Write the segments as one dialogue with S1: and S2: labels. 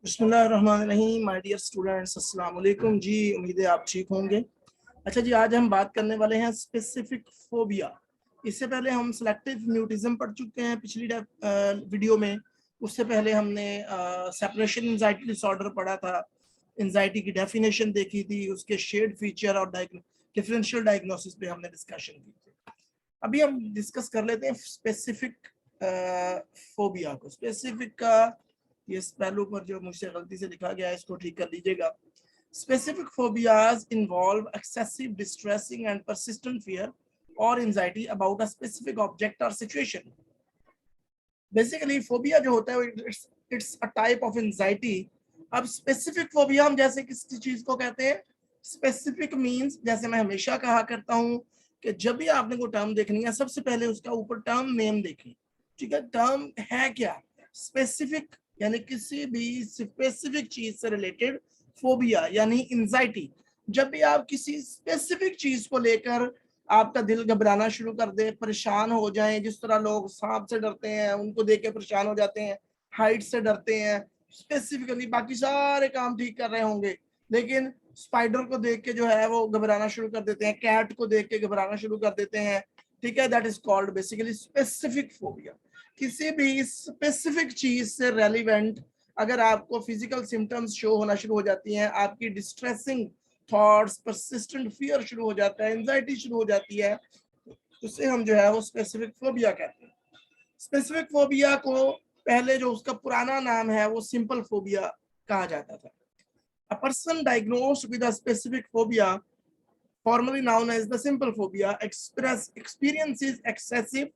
S1: बिस्मिल्लाहिर्रहमानिर्रहीम। My dear students, अस्सलाम वालेकुम जी। उम्मीद है आप ठीक होंगे। अच्छा जी, आज हम बात करने वाले हैं स्पेसिफिक फोबिया। इससे पहले हम सिलेक्टिव म्यूटिज्म पढ़ चुके हैं पिछली वीडियो में। उससे पहले हमने सेपरेशन एंजाइटी डिसऑर्डर पढ़ा था, एंजाइटी की डेफिनेशन देखी थी, उसके शेड फीचर और डिफरेंशियल डायग्नोसिस पे हमने डिस्कशन की थी। अभी हम डिस्कस कर लेते हैं स्पेसिफिक फोबिया को। स्पेसिफिक का ये पहलू पर जो मुझसे गलती से लिखा गया है इसको ठीक कर लीजिएगा। Specific phobias involve excessive distressing and persistent fear और anxiety about a specific object और सिचुएशन। बेसिकली फोबिया जो होता है it's a type of anxiety. अब स्पेसिफिक फोबिया हम जैसे किसी चीज को कहते हैं, स्पेसिफिक मींस, जैसे मैं हमेशा कहा करता हूं कि जब भी आपने कोई टर्म देखनी है सबसे पहले उसका ऊपर टर्म नेम देखें। ठीक है, टर्म है क्या? स्पेसिफिक, यानी किसी भी स्पेसिफिक चीज से रिलेटेड। फोबिया यानी एंजाइटी, जब भी आप किसी स्पेसिफिक चीज को लेकर आपका दिल घबराना शुरू कर दे, परेशान हो जाए, जिस तरह लोग सांप से डरते हैं उनको देख के परेशान हो जाते हैं, हाइट से डरते हैं, स्पेसिफिकली बाकी सारे काम ठीक कर रहे होंगे लेकिन स्पाइडर को देख के जो है वो घबराना शुरू कर देते हैं, कैट को देख के घबराना शुरू कर देते हैं। ठीक है, that is called basically specific phobia. किसी भी स्पेसिफिक चीज से रेलिवेंट अगर आपको फिजिकल सिम्टम्स शो होना शुरू हो जाती हैं, आपकी डिस्ट्रेसिंग थॉट्स, परसिस्टेंट फियर शुरू हो जाता है, एंजाइटी शुरू हो जाती है, उससे हम जो है वो स्पेसिफिक फोबिया कहते हैं। स्पेसिफिक फोबिया को पहले जो उसका पुराना नाम है वो सिंपल फोबिया कहा जाता था। A person diagnosed with a specific phobia, formerly known as the simple phobia, experiences excessive,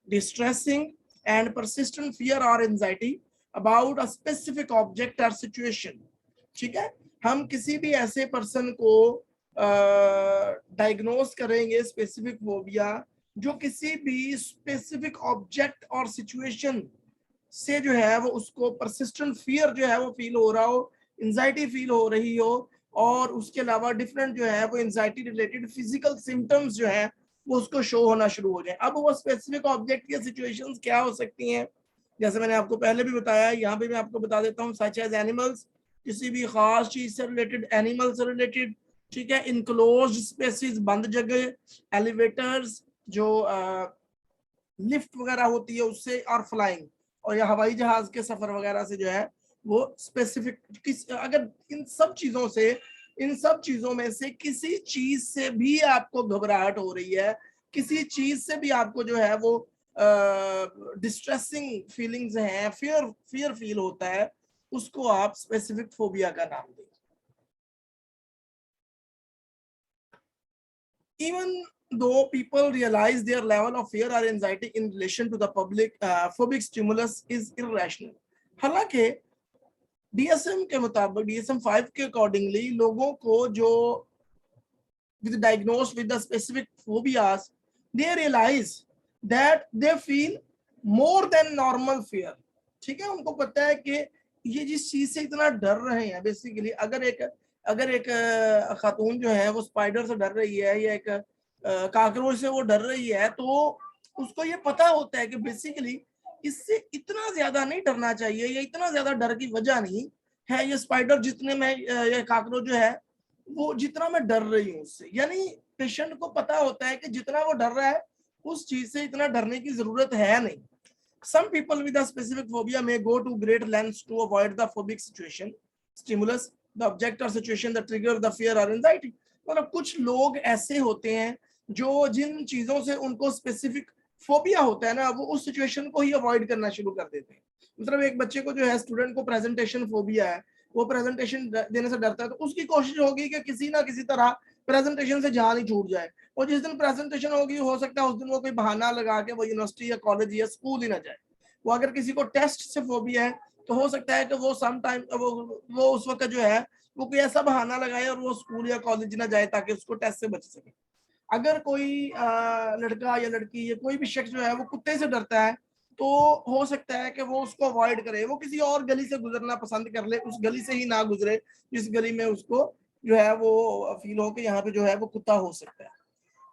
S1: distressing, and persistent fear or anxiety about a specific object or situation. ठीक है, हम किसी भी ऐसे पर्सन को डायग्नोस करेंगे स्पेसिफिक फोबिया जो किसी भी स्पेसिफिक ऑब्जेक्ट और सिचुएशन से जो है वो उसको परसिस्टेंट फियर जो है वो फील हो रहा हो, एंजाइटी फील हो रही हो, और उसके अलावा डिफरेंट जो है वो एंजाइटी रिलेटेड फिजिकल सिम्टम्स जो है वो उसको शो होना शुरू हो जाए। अब वो स्पेसिफिक ऑब्जेक्ट या सिचुएशंस क्या हो सकती हैं, जैसे मैंने आपको पहले भी बताया, यहाँ पे मैं आपको बता देता हूँ, सच एज एनिमल्स, किसी भी खास चीज से रिलेटेड, एनिमल से रिलेटेड। ठीक है, इनक्लोज्ड स्पेसिस, बंद जगह, एलिवेटर्स जो लिफ्ट वगैरह होती है उससे, और फ्लाइंग, और या हवाई जहाज के सफर वगैरह से जो है वो स्पेसिफिक किस, अगर इन सब चीजों में से किसी चीज से भी आपको घबराहट हो रही है, किसी चीज से भी आपको जो है वो डिस्ट्रेसिंग फीलिंग्स हैं, फियर फियर फील होता है, उसको आप स्पेसिफिक फोबिया का नाम दें। Even though people realize their level of fear or anxiety in relation to the public phobic stimulus is irrational, हालांकि डीएसएम के मुताबिक, डीएसएम 5 के अकॉर्डिंगली, लोगों को जो with diagnosed with the specific phobias, they realize that they feel more than normal fear. ठीक है, उनको पता है कि ये जिस चीज से इतना डर रहे हैं, बेसिकली अगर एक खातून जो है वो स्पाइडर से डर रही है या एक काकरोच से वो डर रही है, तो उसको ये पता होता है कि बेसिकली इससे इतना ज्यादा नहीं डरना चाहिए, या इतना ज्यादा डर की वजह नहीं है ये स्पाइडर जितने में ये काकरोच जो है वो जितना मैं डर रही हूँ उससे। यानी पेशेंट को पता होता है कि जितना वो डर रहा है उस चीज से इतना डरने की जरूरत है नहीं। Some people with a specific phobia may go to great lengths to avoid the phobic situation, stimulus, the object or situation that trigger the fear or anxiety. मतलब कुछ लोग ऐसे होते हैं जो जिन चीजों से उनको स्पेसिफिक फोबिया होता है ना, वो उस सिचुएशन को ही अवॉइड करना शुरू कर देते हैं। मतलब एक बच्चे को जो है, स्टूडेंट को प्रेजेंटेशन फोबिया है, वो प्रेजेंटेशन देने से डरता है, तो उसकी कोशिश होगी कि किसी ना किसी तरह प्रेजेंटेशन से जान ही छूट जाए, और जिस दिन प्रेजेंटेशन होगी हो सकता है उस दिन वो कोई बहाना लगा के वो यूनिवर्सिटी या कॉलेज या स्कूल ही ना जाए। वो अगर किसी को टेस्ट से फोबिया है तो हो सकता है कि वो सम टाइम वो उस वक्त जो है वो कोई ऐसा बहाना लगाए और वो स्कूल या कॉलेज ना जाए ताकि उसको टेस्ट से बच सके। अगर कोई लड़का या लड़की या कोई भी शख्स जो है वो कुत्ते से डरता है, तो हो सकता है कि वो उसको अवॉइड करे, वो किसी और गली से गुजरना पसंद कर ले, उस गली से ही ना गुजरे जिस गली में उसको जो है वो फील हो कि यहाँ पे जो है वो कुत्ता हो सकता है।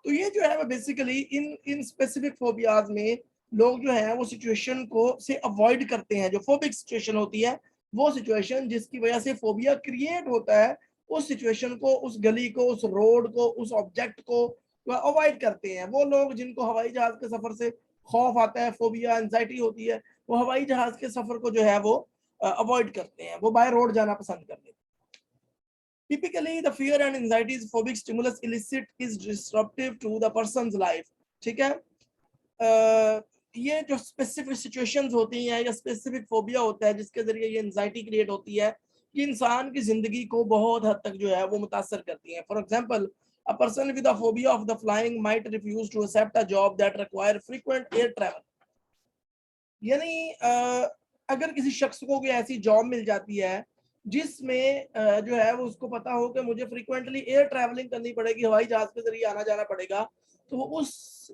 S1: तो ये जो है basically in in specific phobias में लोग जो है वो सिचुएशन को से अवॉइड करते हैं, जो फोबिक सिचुएशन होती है वो सिचुएशन जिसकी वजह से फोबिया क्रिएट होता है, उस सिचुएशन को, उस गली को, उस रोड को, उस ऑब्जेक्ट को वह अवॉइड करते हैं। वो लोग जिनको हवाई जहाज के सफर से खौफ आता है, फोबिया, एंजाइटी होती है, वो हवाई जहाज के सफर को जो है वो अवॉइड करते हैं, वो बाय रोड जाना पसंद करते हैं। Typically, the fear and anxiety is phobic stimulus elicit is disruptive to the person's life. ठीक है, ये जो स्पेसिफिक सिचुएशंस होती हैं या स्पेसिफिक फोबिया होता है जिसके जरिए ये एंजाइटी क्रिएट होती है, ये इंसान की जिंदगी को बहुत हद तक जो है वो मुतासर करती है। For example, a person with a phobia of the flying might refuse to accept a job that require frequent air travel. यानी अगर किसी शख्स को कोई ऐसी जॉब मिल जाती है जिसमें जो है वो उसको पता हो कि मुझे फ्रीक्वेंटली एयर ट्रैवलिंग करनी पड़ेगी, हवाई जहाज के जरिए आना जाना पड़ेगा, तो वो उस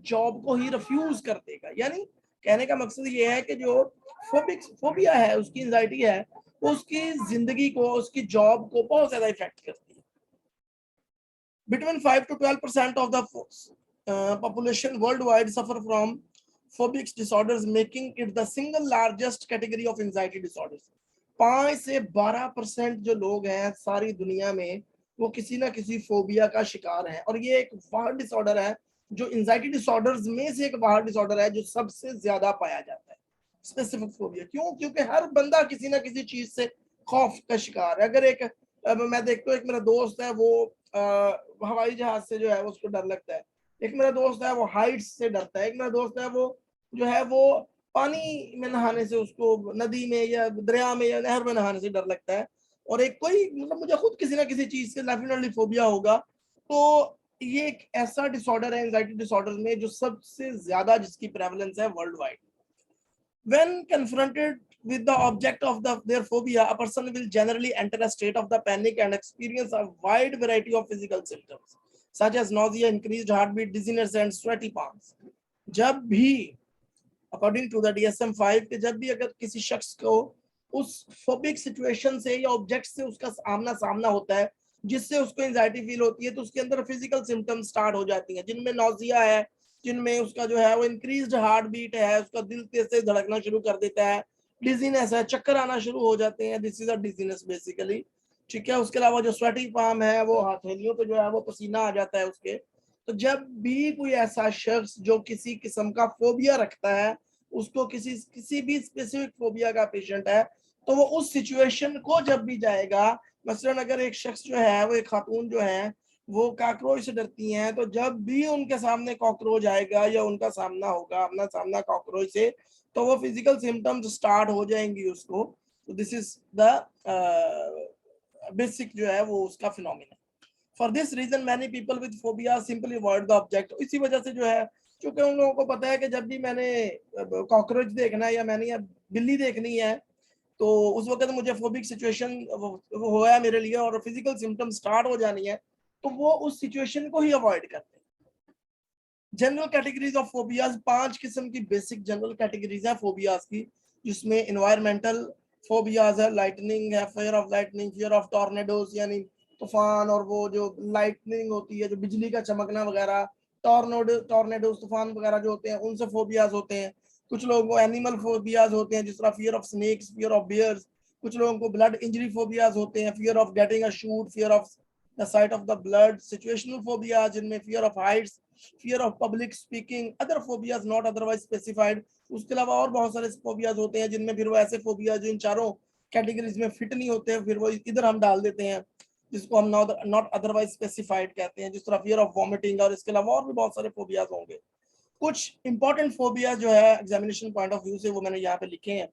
S1: जॉब को ही रिफ्यूज कर देगा। यानी कहने का मकसद ये है कि जो फोबिया है, उसकी एंजाइटी है, उसकी जिंदगी को, उसकी जॉब को बहुत ज्यादा इफेक्ट करती है। Between 5 to 12% of the population worldwide suffer from phobic disorders, making it the single largest category of anxiety disorders. 5 से 12% जो लोग हैं सारी दुनिया में, वो किसी ना किसी फोबिया का शिकार हैं, और ये एक वाहड डिसऑर्डर है जो एंजाइटी डिसऑर्डर्स में से एक वाहड डिसऑर्डर है जो सबसे ज्यादा पाया जाता है। स्पेसिफिक फोबिया क्यों? क्योंकि हर बंदा किसी ना किसी चीज से खौफ का शिकार है। अगर एक मैं देखता हूँ, एक मेरा दोस्त है, वो हवाई जहाज से जो है उसको डर लगता है। एक मेरा दोस्त है वो हाइट्स से डरता है। एक मेरा दोस्त है वो जो है वो पानी में नहाने से, उसको नदी में या दरिया में या नहर में नहाने से डर लगता है। और एक कोई मतलब मुझे खुद किसी ना किसी चीज से डेफिनेटली फोबिया होगा। तो ये एक ऐसा डिसऑर्डर है एंजाइटी डिसऑर्डर में जो सबसे ज्यादा जिसकी प्रेवलेंस है world wide. When confronted with the object of their phobia, a person will generally enter a state of the panic and experience a wide variety of physical symptoms, such as nausea, increased heartbeat, dizziness, and sweaty palms. जब भी according to the DSM-5 के जब भी अगर किसी शख्स को उस फोबिक सिचुएशन से या ऑब्जेक्ट से उसका आमना सामना होता है जिससे उसको एंजाइटी फील होती है, तो उसके अंदर फिजिकल सिम्टम्स स्टार्ट हो जाती हैं, जिनमें नौजिया है, जिनमें उसका जो है वो इंक्रीज्ड हार्ट बीट है, उसका दिल तेज से धड़कना शुरू कर देता है, डिजीनेस है, चक्कर आना शुरू हो जाते हैं, this is a dizziness basically. ठीक है, उसके अलावा जो स्वेटी पाम है, वो हथेलियों पे जो है वो पसीना आ जाता है उसके। तो जब भी कोई ऐसा शख्स जो किसी किस्म का फोबिया रखता है, उसको किसी भी स्पेसिफिक फोबिया का पेशेंट है, तो वो उस सिचुएशन को जब भी जाएगा, मसलन अगर एक शख्स जो है वो एक खातून जो है वो कॉकरोच से डरती हैं, तो जब भी उनके सामने कॉकरोच आएगा या उनका सामना होगा, अपना सामना कॉकरोच से, तो वो फिजिकल सिम्टम्स स्टार्ट हो जाएंगी उसको। तो दिस इज द बेसिक जो है वो उसका phenomena. For this reason many people with phobia simply avoid the object. इसी वजह से जो है, क्योंकि उन लोगों को पता है कि जब भी मैंने कॉकरोच देखना है या मैंने या बिल्ली देखनी है, तो उस वक्त मुझे फोबिक सिचुएशन वो होया मेरे लिए और फिजिकल सिम्टम स्टार्ट हो जानी है, तो वो उस सिचुएशन को ही अवॉइड करते हैं। जनरल कैटेगरीज ऑफ फोबियाज, 5 किस्म की बेसिक जनरल कैटेगरीज है फोबियाज की, जिसमें एनवायरमेंटल फोबियाज है, लाइटनिंग है, fear of lightning, fear of tornadoes यानी तूफान, और वो जो लाइटनिंग होती है, जो बिजली का चमकना वगैरह, टॉर्नेडोज तूफान वगैरह जो होते हैं, उनसे फोबियाज होते हैं। कुछ लोगों को एनिमल फोबियाज होते हैं, जिस तरह fear of snakes, fear of bears. कुछ लोगों को ब्लड इंजरी फोबियाज होते हैं, fear of getting a shoot, fear of the sight of the blood. Situational phobias, जिनमें fear of heights, fear of public speaking, other phobias not otherwise specified. उसके अलावा और बहुत सारे फोबियाज होते हैं जिनमें फिर वो ऐसे फोबिया जो इन चारों कैटेगरीज में फिट नहीं होते हैं, फिर वो इधर हम डाल देते हैं, जिसको हम नॉट अदरवाइज स्पेसिफाइड कहते हैं, जिस तरह फियर ऑफ वॉमिटिंग। और इसके अलावा और भी बहुत सारे फोबियाज होंगे। कुछ इंपॉर्टेंट फोबिया जो है एग्जामिनेशन पॉइंट ऑफ व्यू से, वो मैंने यहाँ पे लिखे हैं।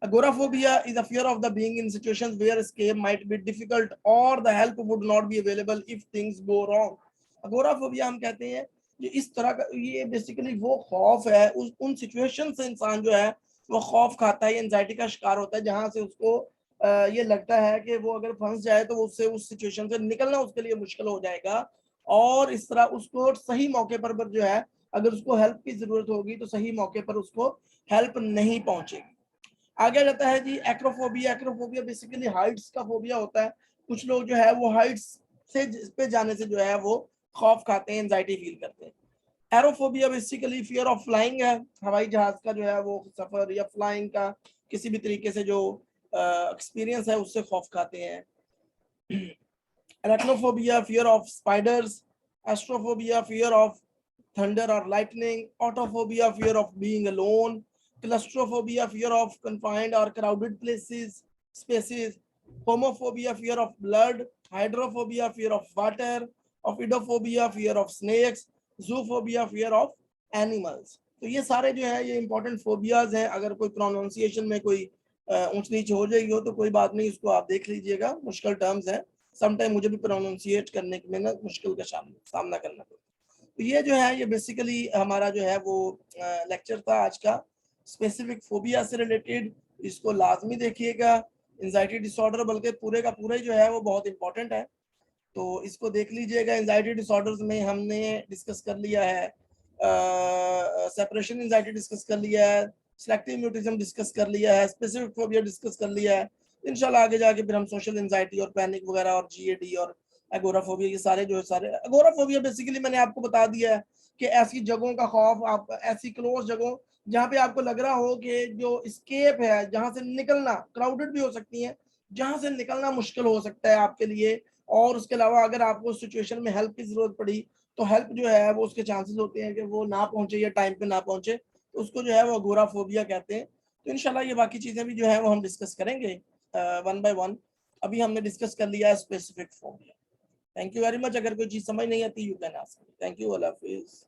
S1: Agoraphobia is a fear of the being in situations where escape might be difficult or the help would not be available if things go wrong. Agoraphobia हम कहते हैं जो इस तरह का, ये बेसिकली वो खौफ है उन सिचुएशन से इंसान जो है वो खौफ खाता है, एंजाइटी का शिकार होता है, जहां से उसको ये लगता है कि वो अगर फंस जाए तो उससे उस सिचुएशन से निकलना उसके लिए मुश्किल हो जाएगा, और इस तरह उसको सही मौके पर जो है अगर उसको हेल्प की जरूरत होगी तो सही मौके पर उसको हेल्प नहीं पहुंचेगी। आगे जाता है जी एक्रोफोबिया। एक्रोफोबिया बेसिकली हाइट्स का फोबिया होता है। कुछ लोग जो है वो हाइट्स से पे जाने से जो है वो खौफ खाते हैं, एंजाइटी फील करते हैं। Aerophobia basically fear of flying है, हवाई जहाज का जो है वो सफर या फ्लाइंग का किसी भी तरीके से जो एक्सपीरियंस है उससे खौफ खाते हैं। Arachnophobia, fear of spiders. Astrophobia, fear of thunder or lightning. Autophobia, fear of being alone. Claustrophobia, fear of confined or crowded spaces. Homophobia, fear of blood. Hydrophobia, fear of water. Ophidophobia, fear of snakes. Zoophobia, fear of animals. तो ये सारे जो है ये important phobias हैं। अगर कोई pronunciation में कोई ऊंच नीच हो जाएगी हो तो कोई बात नहीं, उसको आप देख लीजिएगा, मुश्किल टर्म्स हैं, समटाइम मुझे भी प्रोनाउंसिएट करने में ना मुश्किल का सामना करना पड़ता। तो ये जो है ये बेसिकली हमारा जो है वो लेक्चर था आज का स्पेसिफिक फोबिया से रिलेटेड। इसको लाजमी देखिएगा। एंजाइटी डिसऑर्डर बल्कि पूरे का पूरा जो है वो बहुत इंपॉर्टेंट है, तो इसको देख लीजिएगा। एंजाइटी डिसऑर्डर्स में हमने डिस्कस कर लिया है, सेपरेशन एंजाइटी डिस्कस कर लिया है, सिलेक्टिव म्यूटिज्म डिस्कस कर लिया है, स्पेसिफिक फोबिया डिस्कस कर लिया है। इंशाल्लाह आगे जाके फिर हम सोशल एंजाइटी और पैनिक वगैरह और जीएडी और एगोराफोबिया, ये सारे जो है सारे। एगोराफोबिया बेसिकली मैंने आपको बता दिया है कि ऐसी जगहों का खौफ, आप ऐसी क्लोज जगहों जहाँ पे आपको लग रहा हो कि जो स्केप है, जहाँ से निकलना, क्राउडेड भी हो सकती है, जहाँ से निकलना मुश्किल हो सकता है आपके लिए। और उसके अलावा अगर आपको उस सिचुएशन में हेल्प की जरूरत पड़ी तो हेल्प जो है वो उसके चांसेस होते हैं कि वो ना पहुंचे या टाइम पे ना पहुंचे, तो उसको जो है वो अगोराफोबिया कहते हैं। तो इंशाल्लाह ये बाकी चीजें भी जो है वो हम डिस्कस करेंगे वन बाय वन। अभी हमने डिस्कस कर लिया है specific phobia. Thank you very much. अगर कोई चीज समझ नहीं आती you can ask me. Thank you, Allah Hafiz.